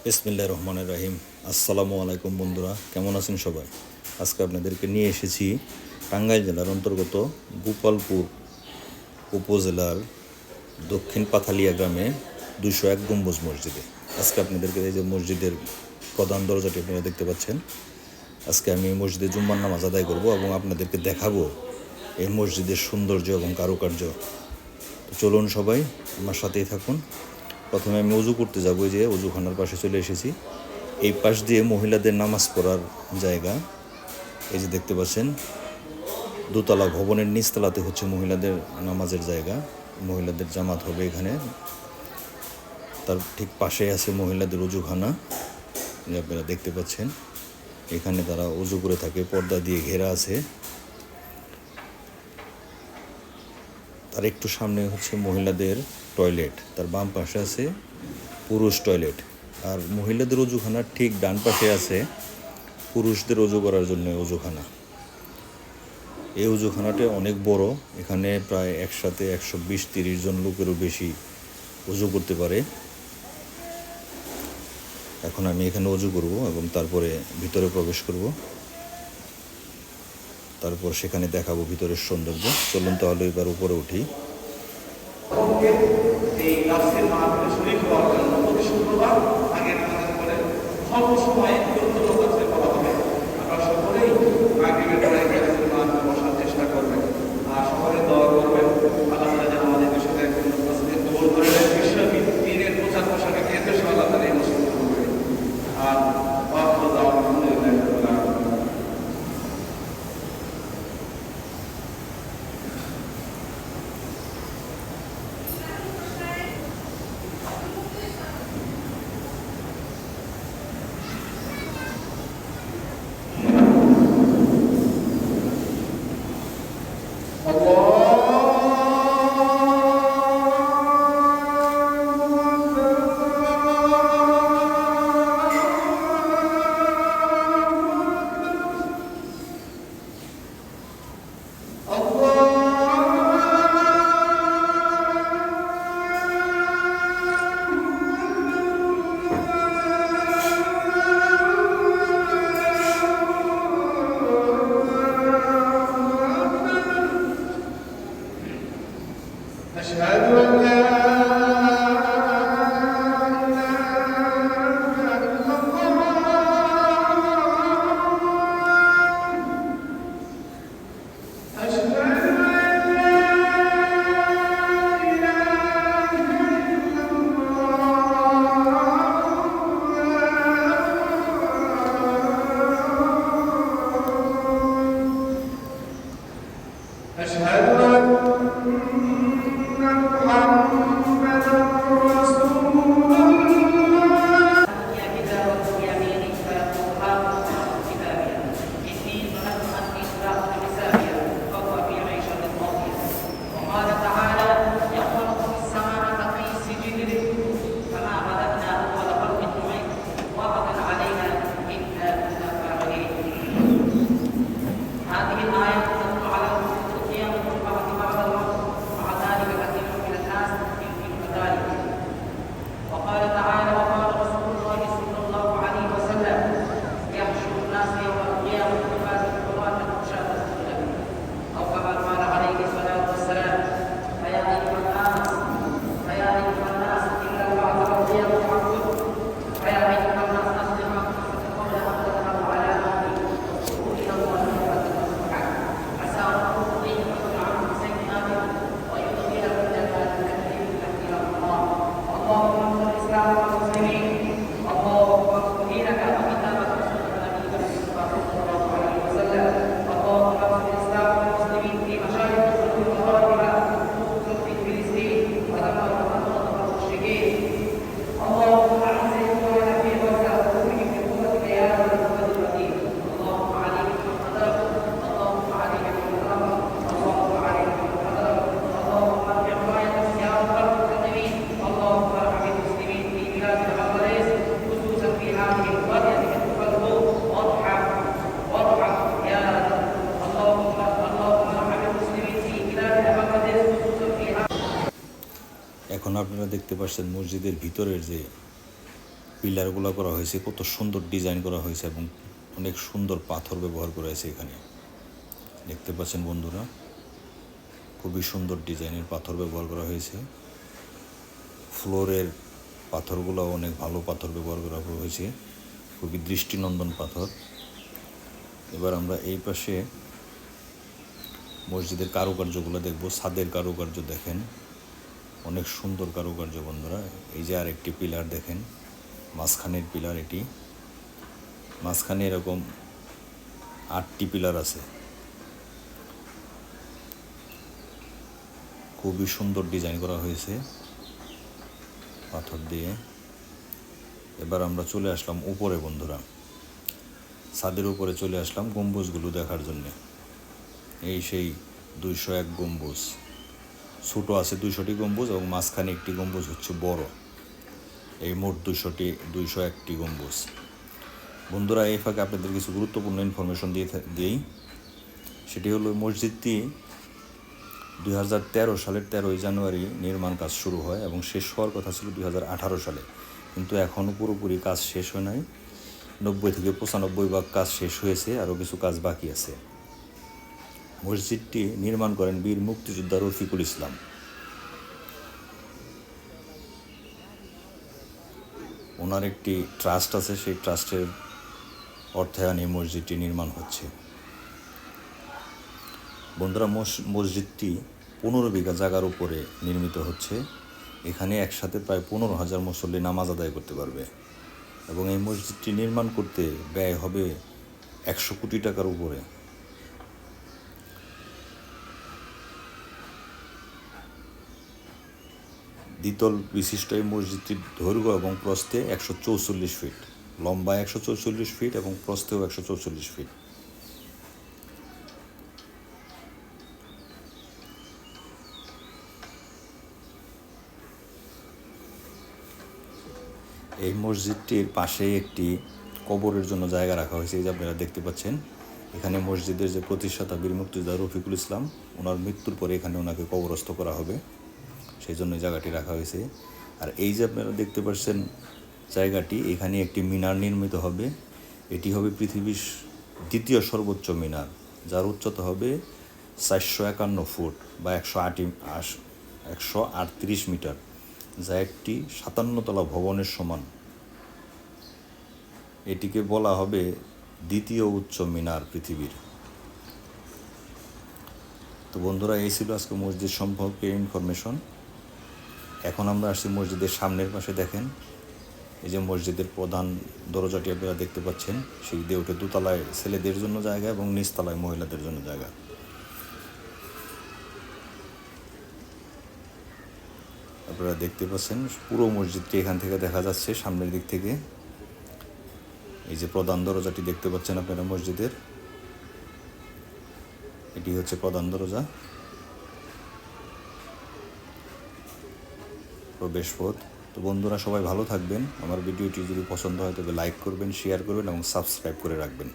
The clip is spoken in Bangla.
বিসমিল্লাহির রহমানির রহিম। আসসালামু আলাইকুম বন্ধুরা, কেমন আছেন সবাই? আজকে আপনাদেরকে নিয়ে এসেছি টাঙ্গাইল জেলার অন্তর্গত গোপালপুর উপজেলার দক্ষিণ পাথালিয়া গ্রামে 201 গম্বুজ মসজিদে। আজকে আপনাদেরকে এই যে মসজিদের প্রধান দরজাটি আপনারা দেখতে পাচ্ছেন, আজকে আমি এই মসজিদে জুম্মার নামাজ আদায় করব এবং আপনাদেরকে দেখাবো এই মসজিদের সৌন্দর্য এবং কারুকার্য। তো চলুন সবাই আমার সাথেই থাকুন। প্রথমে আমি অজু করতে যাবো, যে অজুখানার পাশে চলে এসেছি। এই পাশ দিয়ে মহিলাদের নামাজ পড়ার জায়গা, এই যে দেখতে পাচ্ছেন দোতলা ভবনের নিচতলাতে হচ্ছে মহিলাদের নামাজের জায়গা, মহিলাদের জামাত হবে এখানে। তার ঠিক পাশে আছে মহিলাদের অজুখানা, আপনারা দেখতে পাচ্ছেন। এখানে তারা অজু করে থাকে, পর্দা দিয়ে ঘেরা আছে। তার একটু সামনে হচ্ছে মহিলাদের টয়লেট, তার বাম পাশে আছে পুরুষ টয়লেট। আর মহিলাদের অজুখানার ঠিক ডান পাশে আছে পুরুষদের অজু করার জন্য অজুখানা। এই অজুখানাটা অনেক বড়, এখানে প্রায় একসাথে 120-30 জন লোকেরও বেশি অজু করতে পারে। এখন আমি এখানে অজু করব এবং তারপরে ভিতরে প্রবেশ করব, তারপর সেখানে দেখাবো ভিতরের সৌন্দর্য। চলুন তাহলে এবার উপরে উঠি। অল্প সময়ে গুরুত্বপূর্ণ কাজে করা হবে। আপনারা সকলেই মাগরিবের পরে গাছের মাঝে বসার চেষ্টা করবেন আর সকলে দোয়া করবেন আল্লাহ তাআলা যেন আমাদের সাথে উপস্থিত কবুল করে নেন। বিশ্বব্যাপী দ্বীনের প্রচার প্রসারকে কেন্দ্র সহ আল্লাহ তাআলা এই মসজিদ কবুল করে। আর ওয়াক্ফ দাওয়া আলহামদুলিল্লাহ রাব্বিল আলামিন। أشهد أن لا এখন আপনারা দেখতে পাচ্ছেন মসজিদের ভিতরের যে পিলারগুলো করা হয়েছে, কত সুন্দর ডিজাইন করা হয়েছে এবং অনেক সুন্দর পাথর ব্যবহার করা হয়েছে এখানে। দেখতে পাচ্ছেন বন্ধুরা, খুবই সুন্দর ডিজাইনের পাথর ব্যবহার করা হয়েছে। ফ্লোরের পাথরগুলো অনেক ভালো পাথর ব্যবহার করা হয়েছে, খুবই দৃষ্টিনন্দন পাথর। এবার আমরা এই পাশে মসজিদের কারুকার্যগুলো দেখব। ছাদের কারুকার্য দেখেন, অনেক সুন্দর কারুকার্য বন্ধুরা। এই যে আরেকটি পিলার দেখেন, মাঝখানের পিলার এটি। মাঝখানে এরকম 8টি পিলার আছে, খুবই সুন্দর ডিজাইন করা হয়েছে পাথর দিয়ে। এবার আমরা চলে আসলাম উপরে বন্ধুরা, ছাদের উপরে চলে আসলাম গম্বুজগুলো দেখার জন্যে। এই সেই 201 গম্বুজ, ছোটো আছে 200টি গম্বুজ এবং মাঝখানে একটি গম্বুজ হচ্ছে বড়। এই মোট 201টি গম্বুজ। বন্ধুরা, এই ফাঁকে আপনাদের কিছু গুরুত্বপূর্ণ ইনফরমেশন দিই। সেটি হলো মসজিদটি 2013 সালের 13ই জানুয়ারি নির্মাণ কাজ শুরু হয় এবং শেষ হওয়ার কথা ছিল 2018 সালে, কিন্তু এখনও পুরোপুরি কাজ শেষ হয় নাই। 90 থেকে 95% কাজ শেষ হয়েছে, আরও কিছু কাজ বাকি আছে। মসজিদটি নির্মাণ করেন বীর মুক্তিযোদ্ধা রফিকুল ইসলাম। ওনার একটি ট্রাস্ট আছে, সেই ট্রাস্টের অর্থায়নে মসজিদটি নির্মাণ হচ্ছে। বন্ধুরা, মসজিদটি 15 বিঘা জায়গার উপরে নির্মিত হচ্ছে। এখানে একসাথে প্রায় 15,000 মুসল্লি নামাজ আদায় করতে পারবে এবং এই মসজিদটি নির্মাণ করতে ব্যয় হবে 100 কোটি টাকার উপরে। দ্বিতল বিশিষ্ট এই মসজিদটির দৈর্ঘ্য এবং প্রস্থে 144 ফিট, লম্বায় 144 ফিট এবং প্রস্থেও 144 ফিট। এই মসজিদটির পাশে একটি কবরের জন্য জায়গা রাখা হয়েছে, এই যে আপনারা দেখতে পাচ্ছেন। এখানে মসজিদের যে প্রতিষ্ঠাতা বীর মুক্তিযোদ্ধা রফিকুল ইসলাম, ওনার মৃত্যুর পরে এখানে ওনাকে কবরস্থ করা হবে, সেই জন্য জায়গাটি রাখা হয়েছে। আর এই যে আপনারা দেখতে পাচ্ছেন জায়গাটি, এখানে একটি মিনার নির্মিত হবে। এটি হবে পৃথিবীর দ্বিতীয় সর্বোচ্চ মিনার, যার উচ্চতা হবে 451 ফুট বা 138 মিটার, যা একটি 57 তলা ভবনের সমান। এটিকে বলা হবে দ্বিতীয় উচ্চ মিনার পৃথিবীর। তো বন্ধুরা, এই ছিল আজকে মসজিদ সম্পর্কে ইনফরমেশন। এখন আমরা আসছি মসজিদের সামনের পাশে। দেখেন, এই যে মসজিদের প্রধান দরজাটি আপনারা দেখতে পাচ্ছেন, সেই দিয়ে উঠে দোতলায় ছেলেদের জন্য জায়গা এবং নিচতলায় মহিলাদের জন্য জায়গা। আপনারা দেখতে পাচ্ছেন পুরো মসজিদটি এখান থেকে দেখা যাচ্ছে, সামনের দিক থেকে। এই যে প্রধান দরজাটি দেখতে পাচ্ছেন আপনারা মসজিদের, এটি হচ্ছে প্রধান দরজা, প্রবেশ পথ। তো বন্ধুরা, সবাই ভালো থাকবেন। আমার ভিডিওটি যদি পছন্দ হয় তবে লাইক করবেন, শেয়ার করবেন এবং সাবস্ক্রাইব করে রাখবেন।